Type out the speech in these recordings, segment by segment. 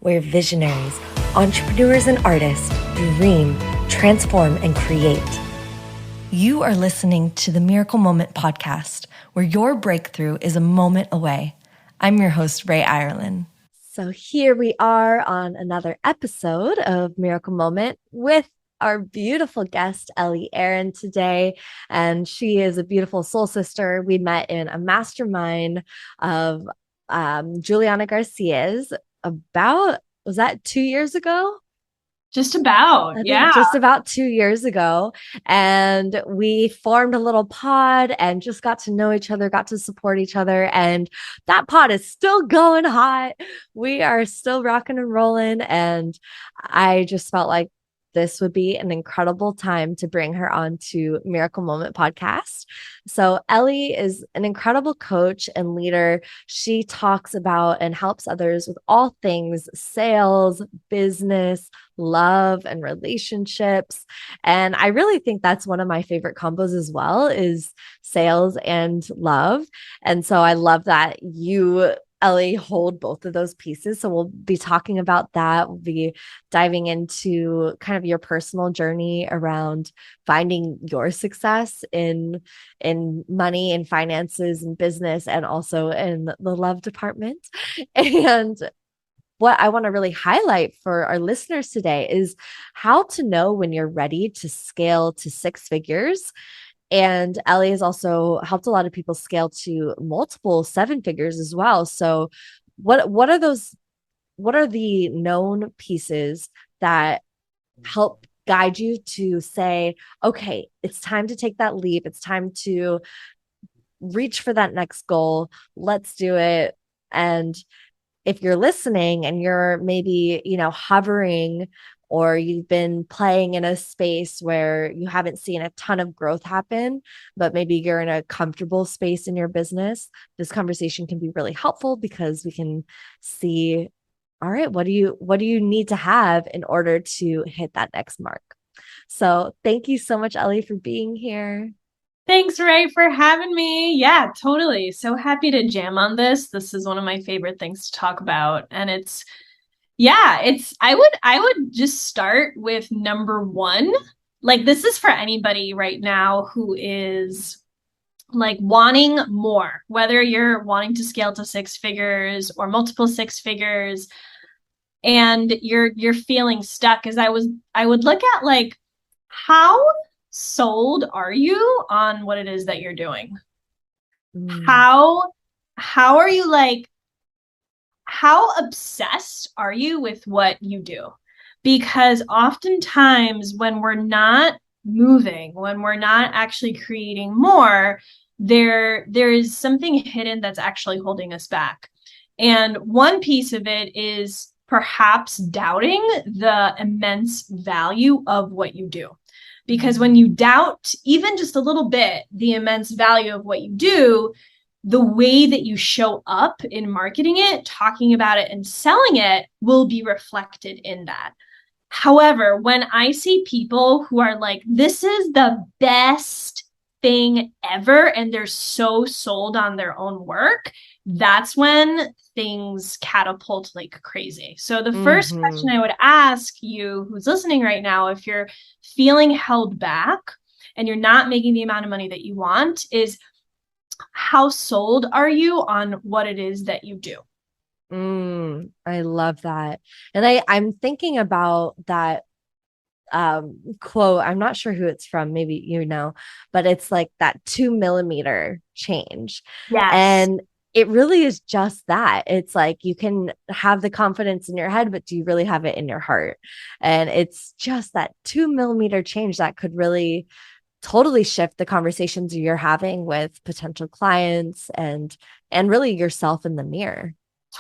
where visionaries, entrepreneurs, and artists dream, transform, and create. You are listening to the Miracle Moment podcast, where your breakthrough is a moment away. I'm your host, Irelan. So here we are on another episode of Miracle Moment with our beautiful guest, Ellie Online today. And she is a beautiful soul sister. We met in a mastermind of Juliana Garcia's was that 2 years ago? Just about, yeah. Just about 2 years ago. And we formed a little pod and just got to know each other, got to support each other. And that pod is still going hot. We are still rocking and rolling. And I just felt like this would be an incredible time to bring her on to Miracle Moment podcast. So Ellie is an incredible coach and leader. She talks about and helps others with all things sales, business, love, and relationships. And I really think that's one of my favorite combos as well, is sales and love. And so I love that you, Ellie, hold both of those pieces. So we'll be talking about that. We'll be diving into kind of your personal journey around finding your success in money and finances and business, and also in the love department. And what I want to really highlight for our listeners today is how to know when you're ready to scale to six figures. And Ellie has also helped a lot of people scale to multiple seven figures as well. So what are the known pieces that help guide you to say, okay, it's time to take that leap. It's time to reach for that next goal. Let's do it. And if you're listening and you're maybe, hovering, or you've been playing in a space where you haven't seen a ton of growth happen, but maybe you're in a comfortable space in your business, this conversation can be really helpful because we can see, all right, what do you need to have in order to hit that next mark? So thank you so much, Ellie, for being here. Thanks, Ray, for having me. Yeah, totally. So happy to jam on this. This is one of my favorite things to talk about. And I would just start with number one. Like, this is for anybody right now who is like wanting more, whether you're wanting to scale to six figures or multiple six figures, and you're feeling stuck. I would look at, like, how sold are you on what it is that you're doing? How are you, like, how obsessed are you with what you do? Because oftentimes when we're not moving, when we're not actually creating more, there is something hidden that's actually holding us back. And one piece of it is perhaps doubting the immense value of what you do. Because when you doubt even just a little bit the immense value of what you do, the way that you show up in marketing it, talking about it, and selling it will be reflected in that. However, when I see people who are like, this is the best thing ever, and they're so sold on their own work, that's when things catapult like crazy. So the first question I would ask you who's listening right now, if you're feeling held back and you're not making the amount of money that you want, is how sold are you on what it is that you do? I love that. And I'm thinking about that quote. I'm not sure who it's from, maybe but it's like that 2 mm change. Yes. And it really is just that. It's like, you can have the confidence in your head, but do you really have it in your heart? And it's just that 2 mm change that could really totally shift the conversations you're having with potential clients and really yourself in the mirror.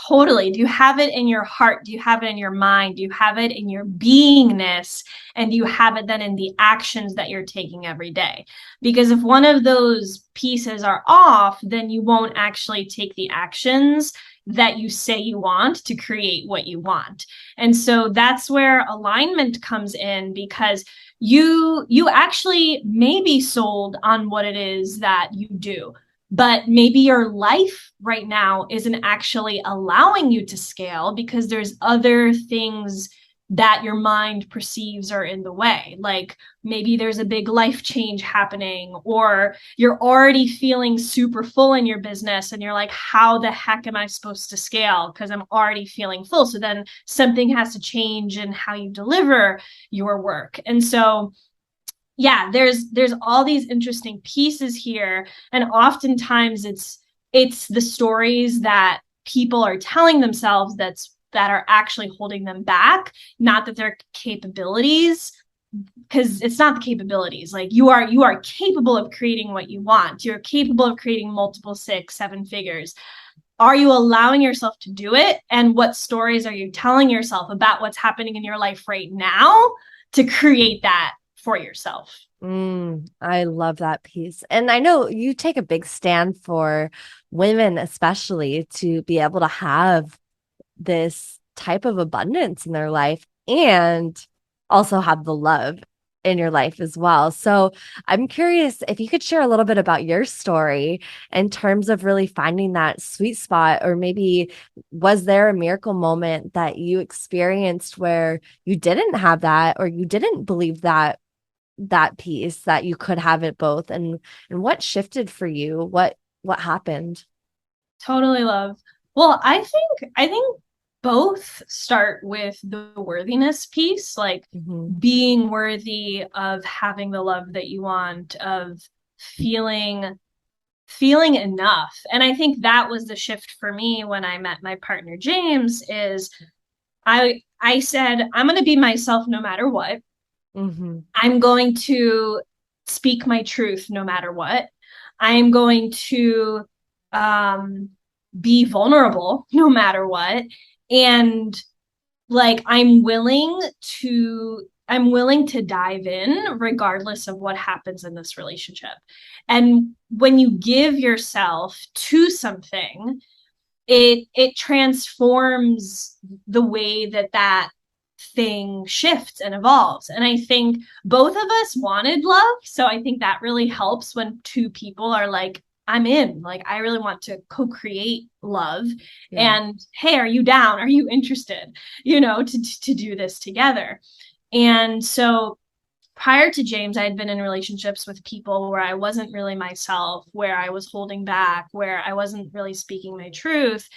Totally. Do you have it in your heart? Do you have it in your mind? Do you have it in your beingness? And do you have it then in the actions that you're taking every day? Because if one of those pieces are off, then you won't actually take the actions that you say you want to create what you want. And so that's where alignment comes in, because you actually may be sold on what it is that you do, but maybe your life right now isn't actually allowing you to scale because there's other things that your mind perceives are in the way. Like maybe there's a big life change happening, or you're already feeling super full in your business and you're like, how the heck am I supposed to scale? Because I'm already feeling full. So then something has to change in how you deliver your work. And so yeah, there's all these interesting pieces here, and oftentimes it's the stories that people are telling themselves that are actually holding them back, not that their capabilities, because it's not the capabilities. Like you are capable of creating what you want. You're capable of creating multiple 6 7 figures. Are you allowing yourself to do it, and what stories are you telling yourself about what's happening in your life right now to create that for yourself? I love that piece. And I know you take a big stand for women, especially to be able to have this type of abundance in their life and also have the love in your life as well. So I'm curious if you could share a little bit about your story in terms of really finding that sweet spot, or maybe was there a miracle moment that you experienced where you didn't have that, or you didn't believe that piece that you could have it both, and what shifted for you? What happened? Totally love. Well, I think both start with the worthiness piece, like Hmm. being worthy of having the love that you want, of feeling enough. And I think that was the shift for me when I met my partner James. Is I said I'm going to be myself no matter what. Hmm. I'm going to speak my truth no matter what. I'm going to um, be vulnerable no matter what. And like I'm willing to dive in regardless of what happens in this relationship. And when you give yourself to something, it transforms the way that thing shifts and evolves. And I think both of us wanted love, so I think that really helps when two people are like, I'm in, like I really want to co-create love, Yeah. and hey, are you down, are you interested, to do this together. And so prior to James, I had been in relationships with people where I wasn't really myself, where I was holding back, where I wasn't really speaking my truth.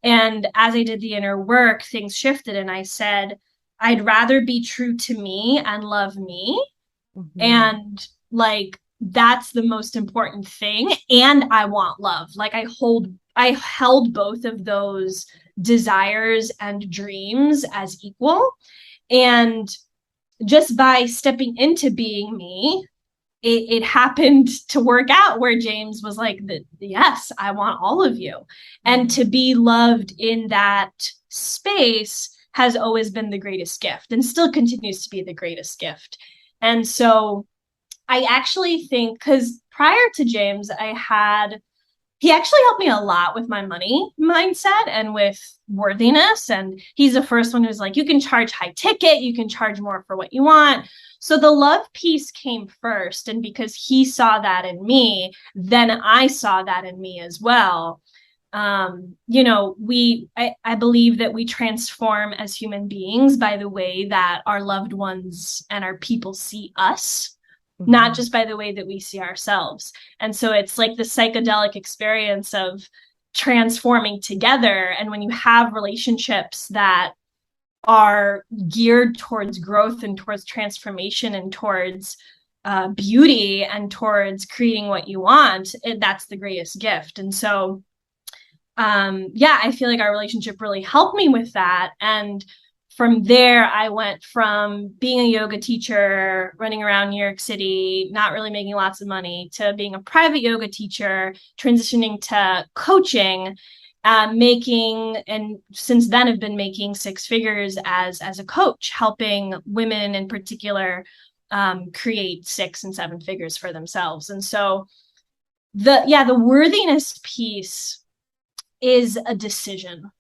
And as I did the inner work, things shifted. And I said, I'd rather be true to me and love me. Hmm. And like, that's the most important thing. And I want love. Like, I held both of those desires and dreams as equal. And just by stepping into being me, it happened to work out where James was like, yes, I want all of you. And to be loved in that space has always been the greatest gift and still continues to be the greatest gift. And so I actually think, because prior to James, he actually helped me a lot with my money mindset and with worthiness. And he's the first one who's like, you can charge high ticket, you can charge more for what you want. So the love piece came first. And because he saw that in me, then I saw that in me as well. I believe that we transform as human beings by the way that our loved ones and our people see us, not Hmm. just by the way that we see ourselves. And so it's like the psychedelic experience of transforming together. And when you have relationships that are geared towards growth and towards transformation and towards beauty and towards creating what you want, that's the greatest gift. And so yeah, I feel like our relationship really helped me with that. And from there, I went from being a yoga teacher, running around New York City, not really making lots of money, to being a private yoga teacher, transitioning to coaching, making, and since then have been making 6 figures as a coach, helping women in particular create 6 and 7 figures for themselves. And so the worthiness piece is a decision.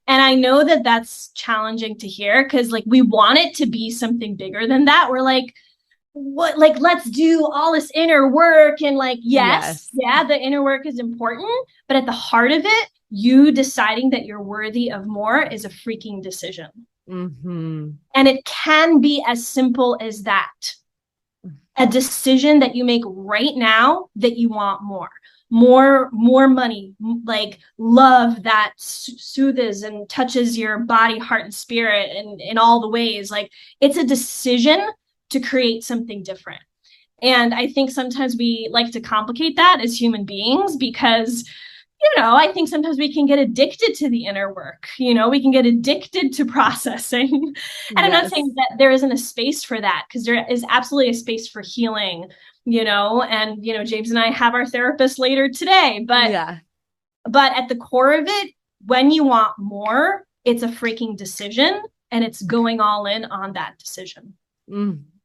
And I know that that's challenging to hear because, like, we want it to be something bigger than that. We're like, what, like, let's do all this inner work. And like, yes, Yes. yeah, the inner work is important, but at the heart of it, you deciding that you're worthy of more is a freaking decision. Hmm. And it can be as simple as that, a decision that you make right now that you want more money, like love that soothes and touches your body, heart, and spirit, and in all the ways. Like, it's a decision to create something different. And I think sometimes we like to complicate that as human beings because, I think sometimes we can get addicted to the inner work. We can get addicted to processing. And I'm not saying Yes. that there isn't a space for that, because there is absolutely a space for healing, and James and I have our therapist later today, Yeah. but at the core of it, when you want more, it's a freaking decision, and it's going all in on that decision.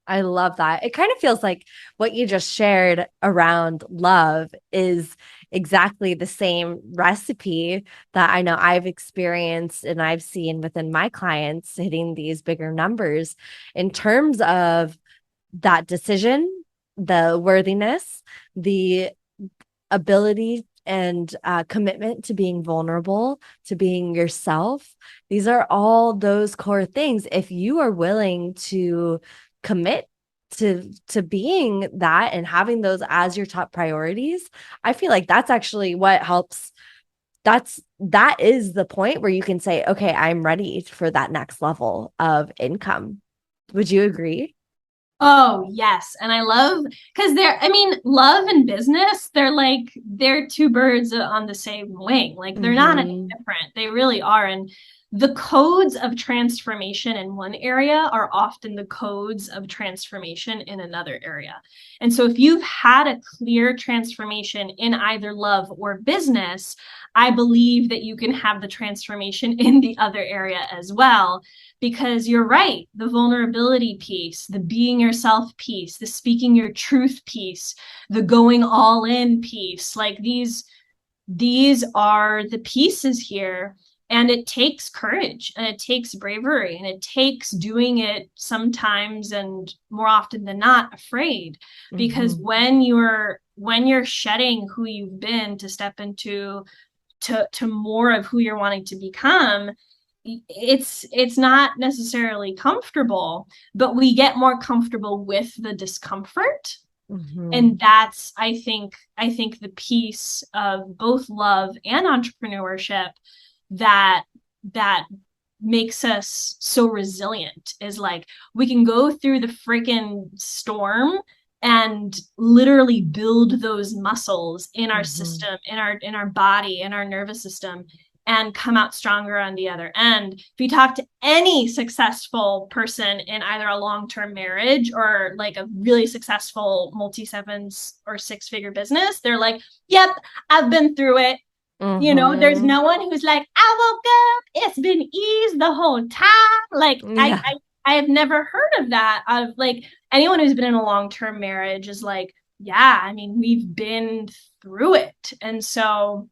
I love that. It kind of feels like what you just shared around love is exactly the same recipe that I know I've experienced and I've seen within my clients hitting these bigger numbers in terms of that decision, the worthiness, the ability and commitment to being vulnerable, to being yourself. These are all those core things. If you are willing to commit to being that and having those as your top priorities, I feel like that's actually what helps. That is the point where you can say, okay, I'm ready for that next level of income. Would you agree? Oh, yes. And I love, because I mean, love and business, they're two birds on the same wing. Like, they're not any Mm-hmm. different. They really are. And the codes of transformation in one area are often the codes of transformation in another area. And so if you've had a clear transformation in either love or business, I believe that you can have the transformation in the other area as well, because you're right, the vulnerability piece, the being yourself piece, the speaking your truth piece, the going all in piece, like these are the pieces here. And it takes courage, and it takes bravery, and it takes doing it sometimes, and more often than not, afraid. Because Mm-hmm. when you're shedding who you've been to step into to more of who you're wanting to become, it's not necessarily comfortable, but we get more comfortable with the discomfort. Mm-hmm. And that's, I think the piece of both love and entrepreneurship that that makes us so resilient, is like, we can go through the freaking storm and literally build those muscles in our Mm-hmm. system, in our body, in our nervous system, and come out stronger on the other end. If you talk to any successful person in either a long-term marriage or like a really successful multi-sevens or six-figure business, they're like, yep, I've been through it. There's Mm-hmm. no one who's like, I woke up, it's been easy the whole time. Like, I, Yeah, I, I have never heard of that. Of like, anyone who's been in a long-term marriage is like, yeah, I mean, we've been through it. And so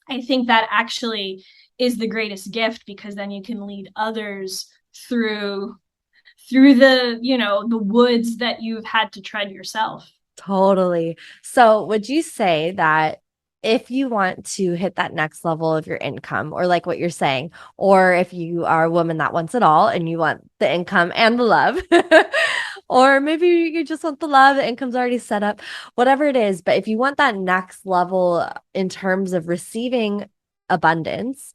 I think that actually is the greatest gift, because then you can lead others through the woods that you've had to tread yourself. totally. So, would you say that if you want to hit that next level of your income, or like what you're saying, or if you are a woman that wants it all and you want the income and the love, or maybe you just want the love, the income's already set up, whatever it is, but if you want that next level in terms of receiving abundance,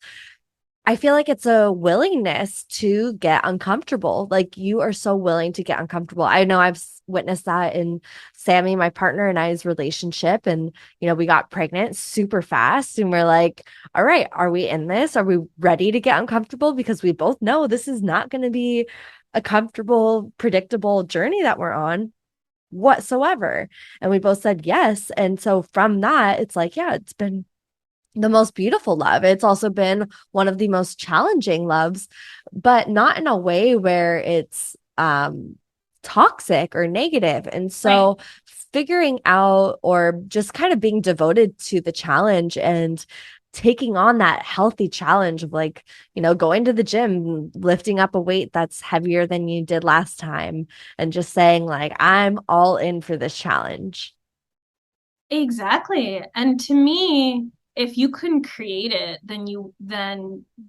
I feel like it's a willingness to get uncomfortable. Like, you are so willing to get uncomfortable. I know I've witnessed that in Sammy, my partner, and I's relationship. And, we got pregnant super fast and we're like, all right, are we in this? Are we ready to get uncomfortable? Because we both know this is not going to be a comfortable, predictable journey that we're on whatsoever. And we both said yes. And so from that, it's like, yeah, it's been the most beautiful love. It's also been one of the most challenging loves, but not in a way where it's toxic or negative. And Right. so figuring out, or just kind of being devoted to the challenge and taking on that healthy challenge of like, going to the gym, lifting up a weight that's heavier than you did last time, and just saying, like, I'm all in for this challenge. Exactly. And to me, if you couldn't create it, then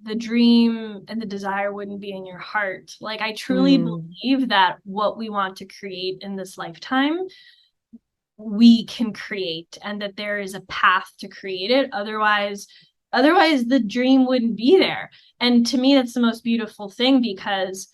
the dream and the desire wouldn't be in your heart. Like I truly Mm, believe that what we want to create in this lifetime, we can create, and that there is a path to create it. Otherwise the dream wouldn't be there. And to me, that's the most beautiful thing, because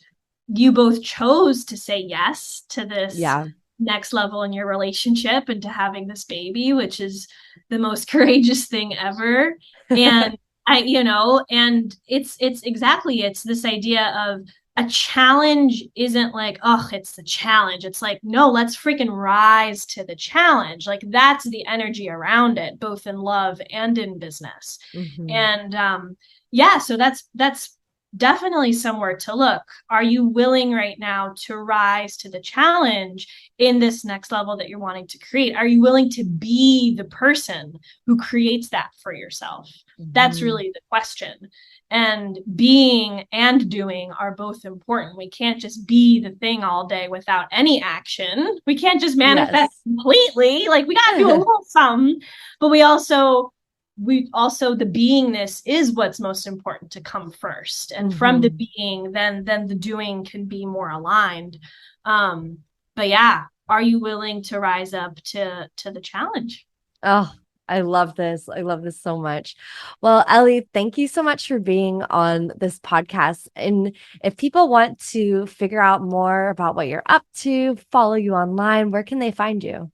you both chose to say yes to this yeah. next level in your relationship and to having this baby, which is the most courageous thing ever. And and it's exactly, it's this idea of a challenge isn't like, oh, it's the challenge. It's like, no, let's freaking rise to the challenge. Like that's the energy around it, both in love and in business. Hmm. And yeah, so that's definitely somewhere to look. Are you willing right now to rise to the challenge in this next level that you're wanting to create? Are you willing to be the person who creates that for yourself? That's Hmm. really the question. And being and doing are both important. We can't just be the thing all day without any action. We can't just manifest Yes. completely. Like we got to do a little something, but we also the beingness is what's most important to come first, and from the Hmm. being, then the doing can be more aligned. But yeah, are you willing to rise up to the challenge? Oh, I love this. I love this so much. Well, Ellie, thank you so much for being on this podcast. And if people want to figure out more about what you're up to, follow you online, where can they find you?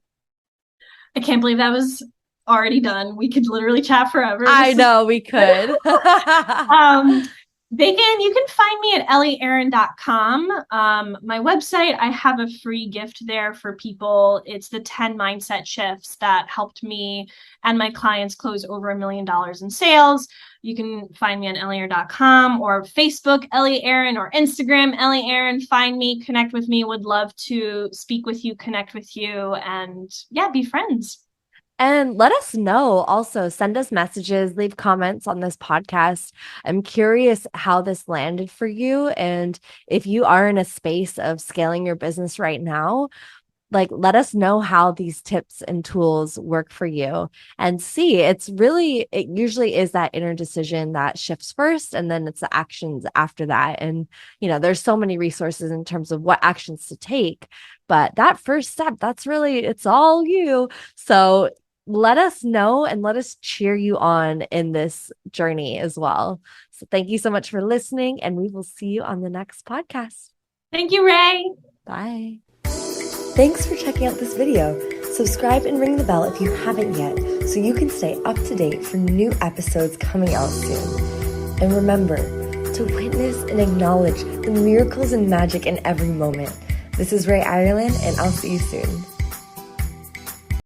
I can't believe that was already done. We could literally chat forever. I This is know we could. um you can find me at ellieaaron.com. My website, I have a free gift there for people. It's the 10 mindset shifts that helped me and my clients close over $1 million in sales. You can find me on ellieaaron.com or Facebook, Ellie Aaron, or Instagram, Ellie Aaron. Find me, connect with me. Would love to speak with you, connect with you, and yeah, be friends. And let us know also, send us messages, leave comments on this podcast. I'm curious how this landed for you. And if you are in a space of scaling your business right now, like let us know how these tips and tools work for you and see. It usually is that inner decision that shifts first, and then it's the actions after that. And there's so many resources in terms of what actions to take, but that first step, that's really, it's all you. So let us know and let us cheer you on in this journey as well. So thank you so much for listening, and we will see you on the next podcast. Thank you, Ray. Bye. Thanks for checking out this video. Subscribe and ring the bell if you haven't yet, so you can stay up to date for new episodes coming out soon. And remember to witness and acknowledge the miracles and magic in every moment. This is Ray Irelan, and I'll see you soon.